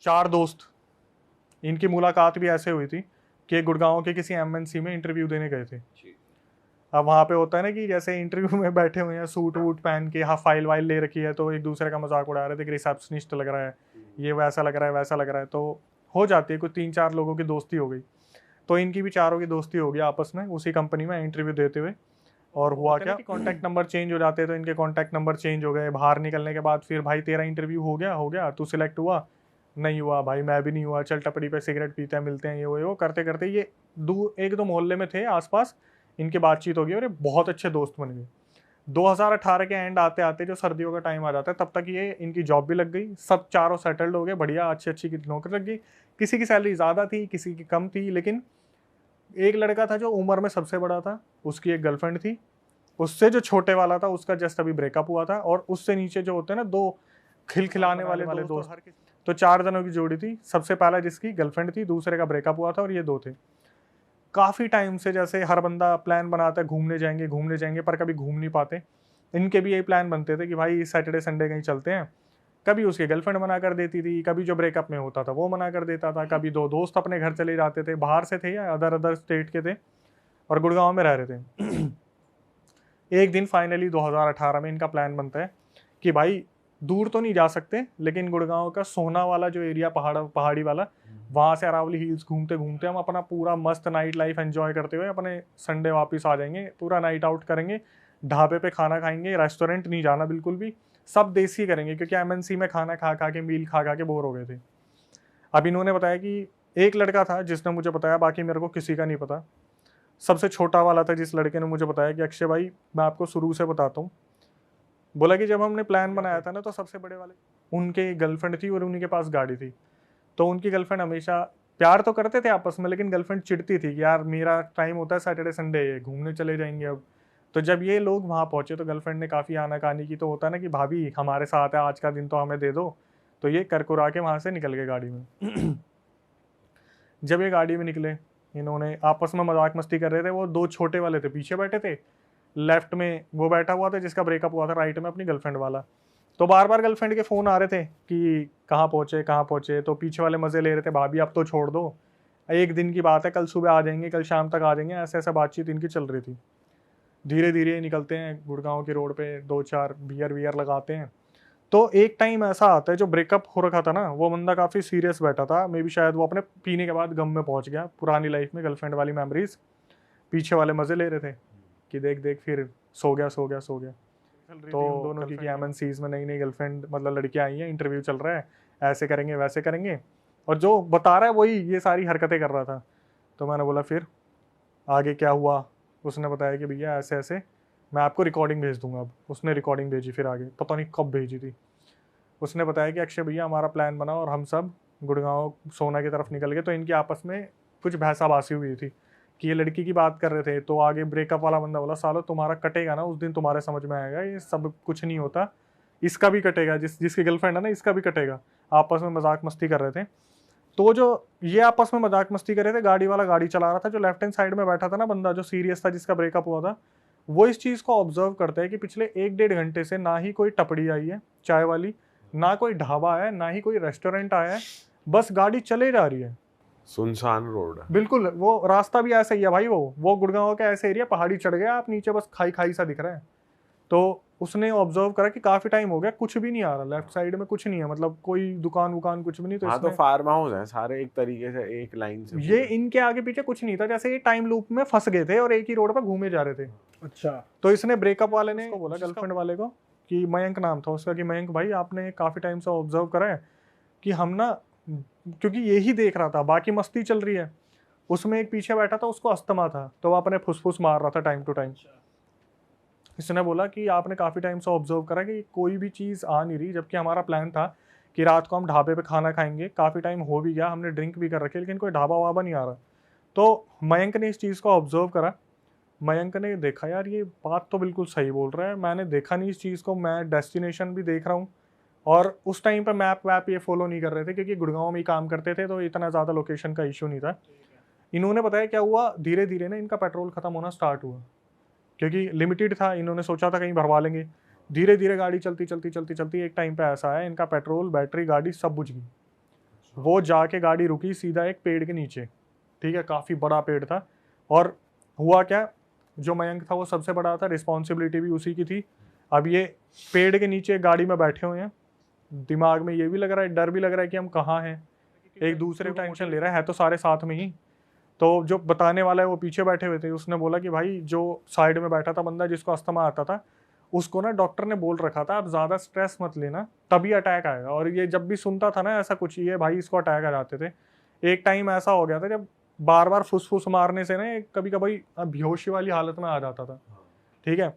4 दोस्त, इनकी मुलाकात भी ऐसे हुई थी कि गुड़गांव के किसी एमएनसी में इंटरव्यू देने गए थे। अब वहाँ पे होता है ना कि जैसे इंटरव्यू में बैठे हुए हैं, सूट वूट पहन के, हाँ फाइल वाइल ले रखी है, तो एक दूसरे का मजाक उड़ा रहे थे कि रिसेप्शनिस्ट लग रहा है, ये वैसा लग रहा है, वैसा लग रहा है। तो हो जाती है, कुछ 3-4 लोगों की दोस्ती हो गई। तो इनकी भी चारों की दोस्ती हो गई आपस में उसी कंपनी में इंटरव्यू देते हुए। और हुआ क्या कि कॉन्टैक्ट नंबर चेंज हो जाते, तो इनके कॉन्टैक्ट नंबर चेंज हो गए। बाहर निकलने के बाद फिर भाई तेरा इंटरव्यू हो गया, तू सिलेक्ट हुआ? नहीं हुआ भाई, मैं भी नहीं हुआ, चल टपरी पे सिगरेट पीते हैं, मिलते हैं, ये वो करते करते ये एक दो मोहल्ले में थे आसपास, इनकी बातचीत हो गई और ये बहुत अच्छे दोस्त बन गए। 2018 के एंड आते आते जो सर्दियों का टाइम आ जाता है, तब तक ये इनकी जॉब भी लग गई, सब चारों सेटल्ड हो गए, बढ़िया अच्छी अच्छी की नौकरी लग गई। किसी की सैलरी ज़्यादा थी, किसी की कम थी, लेकिन एक लड़का था जो उम्र में सबसे बड़ा था, उसकी एक गर्लफ्रेंड थी। उससे जो छोटे वाला था उसका जस्ट अभी ब्रेकअप हुआ था, और उससे नीचे जो होते हैं ना दो खिलखिलाने वाले दोस्त, तो 4 जनों की जोड़ी थी। सबसे पहला जिसकी गर्लफ्रेंड थी, दूसरे का ब्रेकअप हुआ था, और ये 2 थे। काफ़ी टाइम से जैसे हर बंदा प्लान बनाता है घूमने जाएंगे, पर कभी घूम नहीं पाते। इनके भी यही प्लान बनते थे कि भाई सैटरडे संडे कहीं चलते हैं। कभी उसकी गर्लफ्रेंड मना कर देती थी, कभी जो ब्रेकअप में होता था वो मना कर देता था, कभी 2 दोस्त अपने घर चले जाते थे, बाहर से थे या अदर स्टेट के थे, और गुड़गांव में रह रहे थे। एक दिन फाइनली 2018 में इनका प्लान बनता है कि भाई दूर तो नहीं जा सकते, लेकिन गुड़गांव का सोना वाला जो एरिया पहाड़ी वाला, वहाँ से अरावली हिल्स घूमते घूमते हम अपना पूरा मस्त नाइट लाइफ एंजॉय करते हुए अपने संडे वापस आ जाएंगे। पूरा नाइट आउट करेंगे, ढाबे पे खाना खाएंगे, रेस्टोरेंट नहीं जाना बिल्कुल भी, सब देसी करेंगे, क्योंकि एमएनसी में खाना खा खा के, मील खा खा के बोर हो गए थे। अब इन्होंने बताया कि एक लड़का था जिसने मुझे बताया, बाकी मेरे को किसी का नहीं पता। सबसे छोटा वाला था जिस लड़के ने मुझे बताया कि अक्षय भाई मैं आपको शुरू से बताता हूँ, बोला कि जब हमने प्लान बनाया था ना, तो सबसे बड़े वाले उनके गर्लफ्रेंड थी और उन्हीं के पास गाड़ी थी। तो उनकी गर्लफ्रेंड हमेशा प्यार तो करते थे आपस में, लेकिन गर्लफ्रेंड चिढ़ती थी कि यार मेरा टाइम होता है सैटरडे संडे, घूमने चले जाएंगे अब। तो जब ये लोग वहाँ पहुंचे तो गर्लफ्रेंड ने काफ़ी आनाकानी की, तो होता है ना कि भाभी हमारे साथ है, आज का दिन तो हमें दे दो। तो ये करकुरा के वहाँ से निकल गए गाड़ी में। जब ये गाड़ी में निकले, इन्होंने आपस में मजाक मस्ती कर रहे थे। वो 2 छोटे वाले थे पीछे बैठे थे, लेफ्ट में वो बैठा हुआ था जिसका ब्रेकअप हुआ था, राइट में अपनी गर्लफ्रेंड वाला। तो बार बार गर्लफ्रेंड के फ़ोन आ रहे थे कि कहाँ पहुँचे कहाँ पहुँचे, तो पीछे वाले मज़े ले रहे थे, भाभी अब तो छोड़ दो, एक दिन की बात है, कल सुबह आ जाएंगे, कल शाम तक आ जाएंगे, ऐसे ऐसे बातचीत इनकी चल रही थी। धीरे धीरे निकलते हैं गुड़गांव की रोड पे, 2-4 बियर वियर लगाते हैं। तो एक टाइम ऐसा आता है, जो ब्रेकअप हो रखा था ना, वो बंदा काफ़ी सीरियस बैठा था, मे बी शायद वो अपने पीने के बाद गम में पहुंच गया, पुरानी लाइफ में गर्लफ्रेंड वाली मेमोरीज। पीछे वाले मज़े ले रहे थे कि देख देख, फिर सो गया सो गया सो गया। तो उन दोनों की एमएनसीज में नई नई गर्लफ्रेंड, मतलब लड़कियां आई हैं, इंटरव्यू चल रहा है, ऐसे करेंगे वैसे करेंगे, और जो बता रहा है वही ये सारी हरकतें कर रहा था। तो मैंने बोला फिर आगे क्या हुआ? उसने बताया कि भैया ऐसे ऐसे, मैं आपको रिकॉर्डिंग भेज दूंगा। अब उसने रिकॉर्डिंग भेजी, फिर आगे पता नहीं कब भेजी थी। उसने बताया कि अक्षय भैया हमारा प्लान बना और हम सब गुड़गांव सोना की तरफ निकल गए। तो इनकी आपस में कुछ बहसाबासी हुई थी कि ये लड़की की बात कर रहे थे, तो आगे ब्रेकअप वाला बंदा बोला सालो तुम्हारा कटेगा ना उस दिन, तुम्हारे समझ में आएगा, ये सब कुछ नहीं होता, इसका भी कटेगा, जिसकी गर्लफ्रेंड है ना इसका भी कटेगा। आपस में मजाक मस्ती कर रहे थे। तो जो ये आपस में मजाक मस्ती कर रहे थे, गाड़ी वाला गाड़ी चला रहा था, जो लेफ्ट हैंड साइड में बैठा था ना बंदा, जो सीरियस था, जिसका ब्रेकअप हुआ था, वो इस चीज़ को ऑब्जर्व करता है कि पिछले 1-1.5 घंटे से ना ही कोई टपड़ी आई है चाय वाली, ना कोई ढाबा है, ना ही कोई रेस्टोरेंट आया है, बस गाड़ी चले जा रही है, सुनसान रोड है बिल्कुल। वो रास्ता भी ऐसा ही है भाई, वो गुड़गांव का ऐसे एरिया, पहाड़ी चढ़ गया आप, नीचे बस खाई खाई सा दिख रहा है। तो उसने ऑब्जर्व करा कि काफी टाइम हो गया, कुछ भी नहीं आ रहा, लेफ्ट साइड में कुछ नहीं है, मतलब कोई दुकान वुकान कुछ भी नहीं। तो हाँ, तो फार्म हाउस है सारे एक तरीके से, एक लाइन से ये इनके आगे पीछे कुछ नहीं था, जैसे ये टाइम लूप में फंस गए थे और एक ही रोड पर घूमे जा रहे थे। अच्छा। तो इसने ब्रेकअप वाले ने बोला गर्लफ्रेंड वाले को कि मयंक नाम था उसका, कि मयंक भाई आपने काफी टाइम से ऑब्जर्व करा है कि हम ना, क्योंकि यही देख रहा था, बाकी मस्ती चल रही है, उसमें एक पीछे बैठा था उसको अस्थमा था, तो वो अपने फुसफुस मार रहा था टाइम टू टाइम। इसने बोला कि आपने काफ़ी टाइम से ऑब्जर्व करा कि कोई भी चीज़ आ नहीं रही, जबकि हमारा प्लान था कि रात को हम ढाबे पे खाना खाएंगे, काफ़ी टाइम हो भी गया, हमने ड्रिंक भी कर रखी, लेकिन कोई ढाबा वाबा नहीं आ रहा। तो मयंक ने इस चीज़ को ऑब्जर्व करा। मयंक ने देखा यार ये बात तो बिल्कुल सही बोल रहा है, मैंने देखा नहीं इस चीज़ को, मैं डेस्टिनेशन भी देख रहा हूँ, और उस टाइम पर मैप वैप ये फॉलो नहीं कर रहे थे, क्योंकि गुड़गांव में ही काम करते थे, तो इतना ज़्यादा लोकेशन का इशू नहीं था। इन्होंने बताया क्या हुआ, धीरे धीरे ना इनका पेट्रोल खत्म होना स्टार्ट हुआ, क्योंकि लिमिटेड था, इन्होंने सोचा था कहीं भरवा लेंगे। धीरे धीरे गाड़ी चलती चलती चलती चलती एक टाइम पे ऐसा है इनका पेट्रोल, बैटरी, गाड़ी सब बुझ गई। वो जाके गाड़ी रुकी सीधा एक पेड़ के नीचे, ठीक है, काफ़ी बड़ा पेड़ था। और हुआ क्या, जो मयंक था वो सबसे बड़ा था, रिस्पॉन्सिबिलिटी भी उसी की थी। अब ये पेड़ के नीचे गाड़ी में बैठे हुए हैं, दिमाग में ये भी लग रहा है, डर भी लग रहा है कि हम कहाँ हैं, एक दूसरे को टेंशन ले रहा है तो सारे साथ में ही। तो जो बताने वाला है वो पीछे बैठे हुए थे, उसने बोला कि भाई जो साइड में बैठा था बंदा जिसको अस्थमा आता था, उसको ना डॉक्टर ने बोल रखा था आप ज़्यादा स्ट्रेस मत लेना तभी अटैक आएगा। और ये जब भी सुनता था ना ऐसा कुछ, ये भाई इसको अटैक आ जाते थे। एक टाइम ऐसा हो गया था जब बार बार फुसफुस मारने से ना कभी कभी बेहोशी वाली हालत में आ जाता था, ठीक है।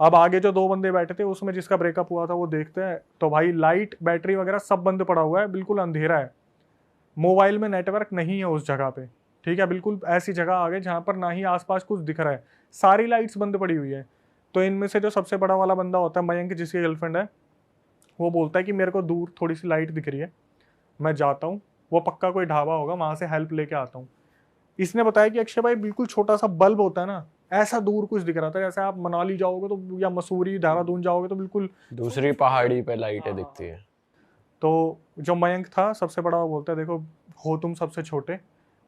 अब आगे जो 2 बंदे बैठे थे उसमें जिसका ब्रेकअप हुआ था वो देखते हैं तो भाई लाइट बैटरी वगैरह सब बंद पड़ा हुआ है, बिल्कुल अंधेरा है, मोबाइल में नेटवर्क नहीं है उस जगह पे, ठीक है। बिल्कुल ऐसी जगह आ गए जहाँ पर ना ही आसपास कुछ दिख रहा है, सारी लाइट्स बंद पड़ी हुई है। तो इनमें से जो सबसे बड़ा वाला बंदा होता है मयंक, जिसकी गर्लफ्रेंड है, वो बोलता है कि मेरे को दूर थोड़ी सी लाइट दिख रही है, मैं जाता हूँ, वो पक्का कोई ढाबा होगा वहाँ से हेल्प लेके आता हूँ। इसने बताया कि अक्षय भाई बिल्कुल छोटा सा बल्ब होता है ना, ऐसा दूर कुछ दिख रहा था, जैसे आप मनाली जाओगे तो या मसूरी देहरादून जाओगे तो बिल्कुल दूसरी पहाड़ी पे लाइटें दिखती है। तो जो मयंक था सबसे बड़ा, वो बोलता है देखो हो तुम सबसे छोटे,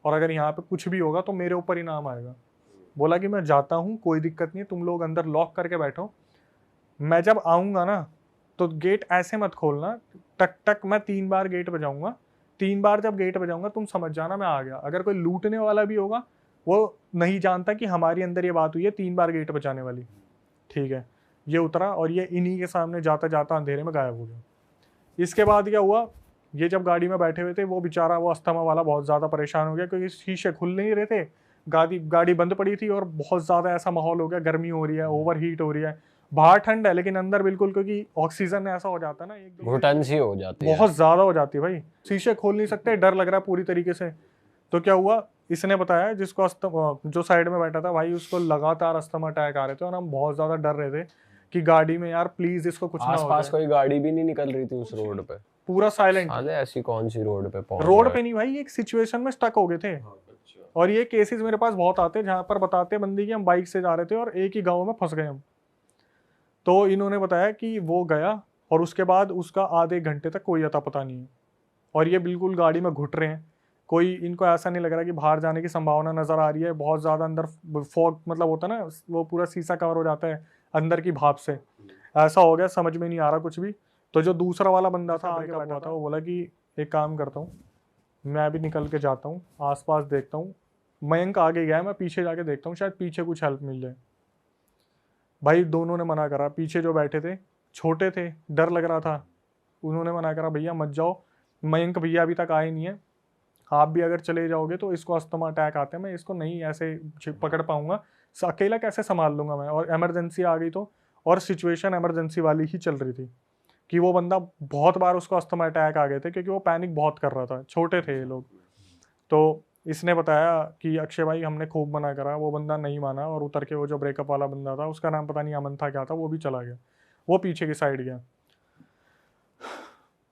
और अगर यहाँ पे कुछ भी होगा तो मेरे ऊपर ही नाम आएगा। बोला कि मैं जाता हूँ, कोई दिक्कत नहीं है, तुम लोग अंदर लॉक करके बैठो, मैं जब आऊँगा ना तो गेट ऐसे मत खोलना, टक टक मैं 3 बार गेट बजाऊंगा, 3 बार जब गेट बजाऊंगा तुम समझ जाना मैं आ गया। अगर कोई लूटने वाला भी होगा वो नहीं जानता कि हमारी अंदर ये बात हुई है 3 बार गेट बजाने वाली, ठीक है। ये उतरा और ये इन्हीं के सामने जाता जाता अंधेरे में गायब हो गया। इसके बाद क्या हुआ, ये जब गाड़ी में बैठे हुए थे वो बेचारा वो अस्थमा वाला बहुत ज़्यादा परेशान हो गया क्योंकि शीशे खुल नहीं रहे थे, गाड़ी बंद पड़ी थी और बहुत ज़्यादा ऐसा माहौल हो गया, गर्मी हो रही है, ओवर हीट हो रही है, बाहर ठंड है लेकिन अंदर बिल्कुल, क्योंकि ऑक्सीजन ऐसा हो जाता है ना एक घुटन सी हो जाती है, बहुत ज़्यादा हो जाती है भाई, शीशे खोल नहीं सकते, डर लग रहा है पूरी तरीके से। तो क्या हुआ, इसने बताया जिसको जो साइड में बैठा था भाई उसको लगातार अस्थमा अटैक आ रहे थे और हम बहुत ज़्यादा डर रहे थे कि गाड़ी में यार प्लीज इसको कुछ ना हो आसपास जाए। कोई गाड़ी भी नहीं निकल रही थी उस रोड पे, पूरा साइलेंट, साले ऐसी कौन सी रोड पे पहुंच रोड गए? पे नहीं भाई, एक सिचुएशन में स्टक हो गए थे। और ये केसेस मेरे पास बहुत आते हैं जहां पर बताते हैं बंदी कि हम बाइक से जा रहे थे और एक ही गांव में फंस गए हम। तो इन्होंने बताया कि वो गया और उसके बाद उसका आधे घंटे तक कोई अता पता नहीं है, और ये बिल्कुल गाड़ी में घुट रहे हैं, कोई इनको ऐसा नहीं लग रहा कि बाहर जाने की संभावना नजर आ रही है, बहुत ज्यादा अंदर फॉग मतलब होता है ना, वो पूरा शीशा कवर हो जाता है अंदर की भाप से, ऐसा हो गया, समझ में नहीं आ रहा कुछ भी। तो जो दूसरा वाला बंदा था आगे बैठा था वो बोला कि एक काम करता हूँ, मैं भी निकल के जाता हूँ आसपास देखता हूँ, मयंक आगे गया है, मैं पीछे जाके देखता हूँ शायद पीछे कुछ हेल्प मिल जाए। भाई दोनों ने मना करा, पीछे जो बैठे थे छोटे थे, डर लग रहा था, उन्होंने मना करा भैया मत जाओ, मयंक भैया अभी तक आए नहीं है, आप भी अगर चले जाओगे तो इसको अस्थमा अटैक आते हैं, मैं इसको नहीं ऐसे पकड़ पाऊंगा, अकेला कैसे संभाल लूंगा मैं, और इमरजेंसी आ गई तो, और सिचुएशन इमरजेंसी वाली ही चल रही थी कि वो बंदा बहुत बार उसको अस्थमा अटैक आ गए थे क्योंकि वो पैनिक बहुत कर रहा था, छोटे थे ये लोग। तो इसने बताया कि अक्षय भाई हमने खूब मना करा, वो बंदा नहीं माना और उतर के वो जो ब्रेकअप वाला बंदा था, उसका नाम पता नहीं अमन था क्या था, वो भी चला गया, वो पीछे की साइड गया।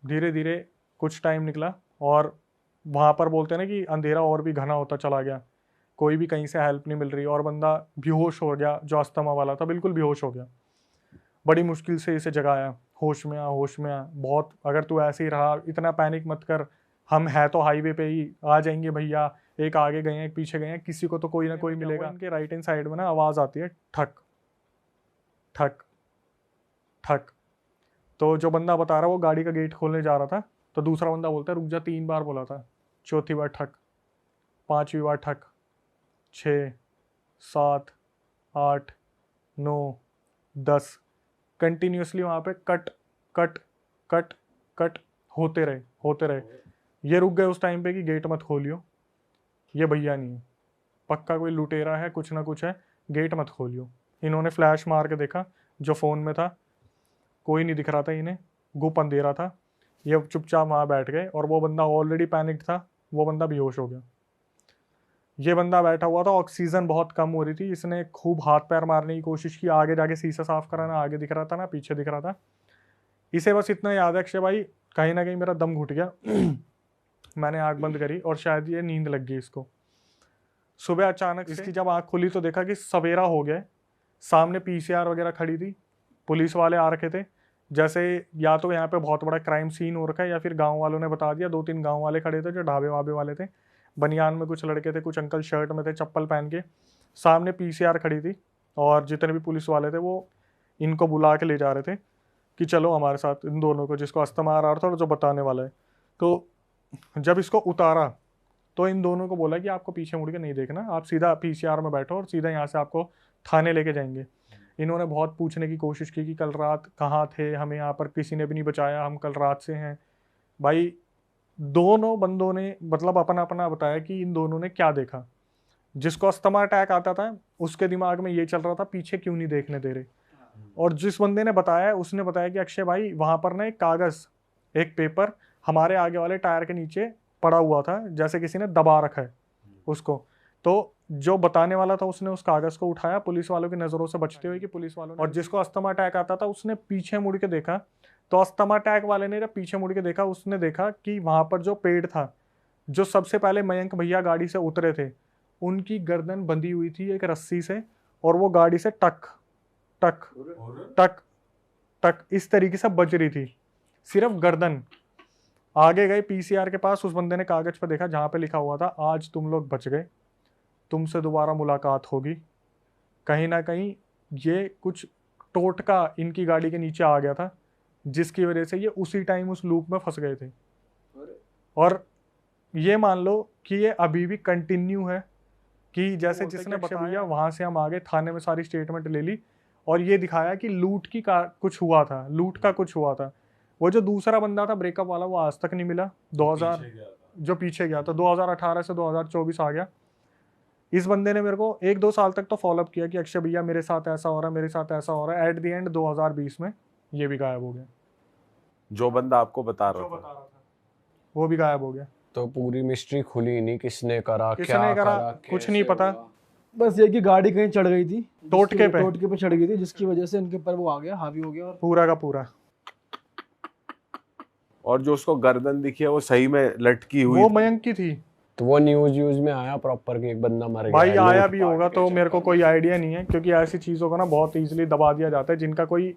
धीरे धीरे कुछ टाइम निकला और वहाँ पर बोलते हैं ना कि अंधेरा और भी घना होता चला गया, कोई भी कहीं से हेल्प नहीं मिल रही और बंदा बेहोश हो गया, जो अस्थमा वाला था बिल्कुल बेहोश हो गया। बड़ी मुश्किल से इसे जगाया, होश में आ होश में आ, बहुत अगर तू ऐसे ही रहा इतना पैनिक मत कर, हम है तो हाईवे पे ही, आ जाएंगे भैया, एक आगे गए हैं एक पीछे गए हैं, किसी को तो कोई ना कोई मिलेगा। इनके राइट हैंड साइड में ना आवाज़ आती है ठक ठक ठक। तो जो बंदा बता रहा वो गाड़ी का गेट खोलने जा रहा था, तो दूसरा बंदा बोलता है रुक जा, 3 बार बोला था, चौथी बार ठक, 5वीं बार ठक, 6 7 8 9 10, कंटिन्यूसली वहाँ पे कट कट कट कट होते रहे। ये रुक गए उस टाइम पे कि गेट मत खोलियो, ये भैया नहीं है, पक्का कोई लुटेरा है, कुछ ना कुछ है, गेट मत खोलियो। इन्होंने फ्लैश मार के देखा जो फ़ोन में था, कोई नहीं दिख रहा था इन्हें, गुप अंधेरा था, ये चुपचाप वहाँ बैठ गए और वो बंदा ऑलरेडी पैनिक था, वो बंदा बेहोश हो गया। ये बंदा बैठा हुआ था, ऑक्सीजन बहुत कम हो रही थी, इसने खूब हाथ पैर मारने की कोशिश की, आगे जाके शीशा साफ कराना, आगे दिख रहा था ना पीछे दिख रहा था। इसे बस इतना याद है अक्षय भाई, कहीं ना कहीं मेरा दम घुट गया मैंने आँख बंद करी और शायद ये नींद लग गई इसको। सुबह अचानक इसकी जब आँख खुली तो देखा कि सवेरा हो गया, सामने पीसीआर वगैरह खड़ी थी, पुलिस वाले आ रखे थे, जैसे या तो यहाँ पे बहुत बड़ा क्राइम सीन हो रखा है, या फिर गांव वालों ने बता दिया, 2-3 गांव वाले खड़े थे जो ढाबे वाबे वाले थे, बनियान में कुछ लड़के थे, कुछ अंकल शर्ट में थे चप्पल पहन के, सामने पीसीआर खड़ी थी और जितने भी पुलिस वाले थे वो इनको बुला के ले जा रहे थे कि चलो हमारे साथ, इन दोनों को, जिसको अस्थमा आ रहा था और जो बताने वाला है। तो जब इसको उतारा तो इन दोनों को बोला कि आपको पीछे मुड़ के नहीं देखना, आप सीधा पीसीआर में बैठो और सीधा यहाँ से आपको थाने लेके जाएंगे। इन्होंने बहुत पूछने की कोशिश की कि कल रात कहाँ थे, हमें यहाँ पर किसी ने भी नहीं बचाया, हम कल रात से हैं। भाई दोनों बंदों ने मतलब अपना अपना बताया कि इन दोनों ने क्या देखा। जिसको अस्थमा अटैक आता था उसके दिमाग में ये चल रहा था पीछे क्यों नहीं देखने दे रहे, और जिस बंदे ने बताया उसने बताया कि अक्षय भाई वहां पर ना एक कागज, एक पेपर हमारे आगे वाले टायर के नीचे पड़ा हुआ था, जैसे किसी ने दबा रखा है उसको। तो जो बताने वाला था उसने उस कागज को उठाया पुलिस वालों की नजरों से बचते हुए कि पुलिस वालों ने, और जिसको अस्थमा अटैक आता था उसने पीछे मुड़ के देखा। तो अस्थमा अटैक वाले ने जब पीछे मुड़ के देखा उसने देखा कि वहां पर जो पेड़ था, जो सबसे पहले मयंक भैया गाड़ी से उतरे थे, उनकी गर्दन बंधी हुई थी एक रस्सी से, और वो गाड़ी से टक टक टक टक इस तरीके से बज रही थी, सिर्फ गर्दन। आगे गए पीसीआर के पास, उस बंदे ने कागज पर देखा जहां पे लिखा हुआ था आज तुम लोग बच गए, तुमसे दोबारा मुलाकात होगी। कहीं ना कहीं ये कुछ टोटका इनकी गाड़ी के नीचे आ गया था, जिसकी वजह से ये उसी टाइम उस लूप में फंस गए थे। और ये मान लो कि ये अभी भी कंटिन्यू है कि जैसे जिसने बताया वहां से हम आगे थाने में सारी स्टेटमेंट ले ली और ये दिखाया कि लूट की कुछ हुआ था, लूट का कुछ हुआ था। वो जो दूसरा बंदा था ब्रेकअप वाला वो आज तक नहीं मिला, 2000 जो पीछे गया था 2018 से 2024 आ गया। इस बंदे ने मेरे को 1-2 साल तक तो फॉलोअप किया कि अक्षय भैया मेरे साथ ऐसा हो रहा है, मेरे साथ ऐसा हो रहा है। एट द एंड 2020 में ये भी गायब हो गया। जो बंदा आपको बता रहा था वो भी गायब हो गया। तो पूरी मिस्ट्री खुली नहीं, किसने करा, किसने क्या करा, कुछ नहीं पता। बस ये कि गाड़ी कहीं चढ़ गई थी, टोटके पे चढ़ गई थी, जिसकी वजह से इनके ऊपर वो आ गया, हावी हो गया। और पूरा का पूरा। और जो उसको गर्दन दिखी है वो सही में लटकी हुई वो मयंक की थी। तो वो न्यूज में आया प्रॉपर कि एक बंदा मर गया भाई है, आया लूट भी पाट होगा के तो चक्कर मेरे को में। कोई आइडिया नहीं है, क्योंकि ऐसी चीज़ों को ना बहुत इजीली दबा दिया जाता है जिनका कोई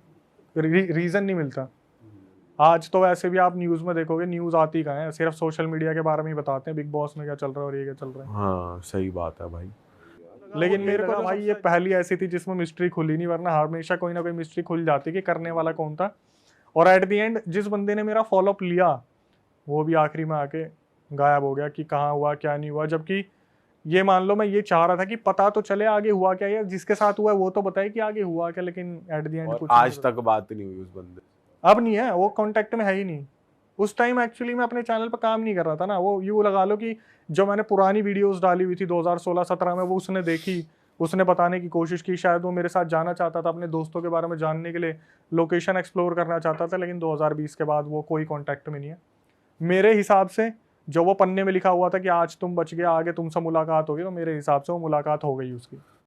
रीज़न नहीं मिलता। आज तो वैसे भी आप न्यूज़ में देखोगे, न्यूज़ आती कहाँ है, सिर्फ सोशल मीडिया के बारे में ही बताते हैं, बिग बॉस में क्या चल रहा है और ये क्या चल रहा है। हाँ सही बात है भाई। लेकिन मेरे को भाई ये पहली ऐसी थी जिसमें मिस्ट्री खुली नहीं, वरना हमेशा कोई ना कोई मिस्ट्री खुल जाती कि करने वाला कौन था। और एट द एंड जिस बंदे ने मेरा फॉलोअप लिया वो भी आखिरी में आके गायब हो गया कि कहाँ हुआ क्या नहीं हुआ। जबकि ये मान लो मैं ये चाह रहा था कि पता तो चले आगे हुआ क्या, या जिसके साथ हुआ है वो तो बताए कि आगे हुआ क्या, लेकिन एट द एंड कुछ आज तक बात नहीं हुई उस बंदे से। अब नहीं है, वो कांटेक्ट में है ही नहीं। उस टाइम एक्चुअली मैं अपने चैनल पर काम नहीं कर रहा था ना, वो यूँ लगा लो कि जो मैंने पुरानी वीडियोस डाली हुई थी 2016-17 में वो उसने देखी, उसने बताने की कोशिश की, शायद वो मेरे साथ जाना चाहता था, अपने दोस्तों के बारे में जानने के लिए लोकेशन एक्सप्लोर करना चाहता था। लेकिन 2020 के बाद वो कोई कॉन्टैक्ट में नहीं है मेरे हिसाब से। जो वो पन्ने में लिखा हुआ था कि आज तुम बच गए, आगे तुमसे मुलाकात होगी, तो मेरे हिसाब से वो मुलाकात हो गई उसकी।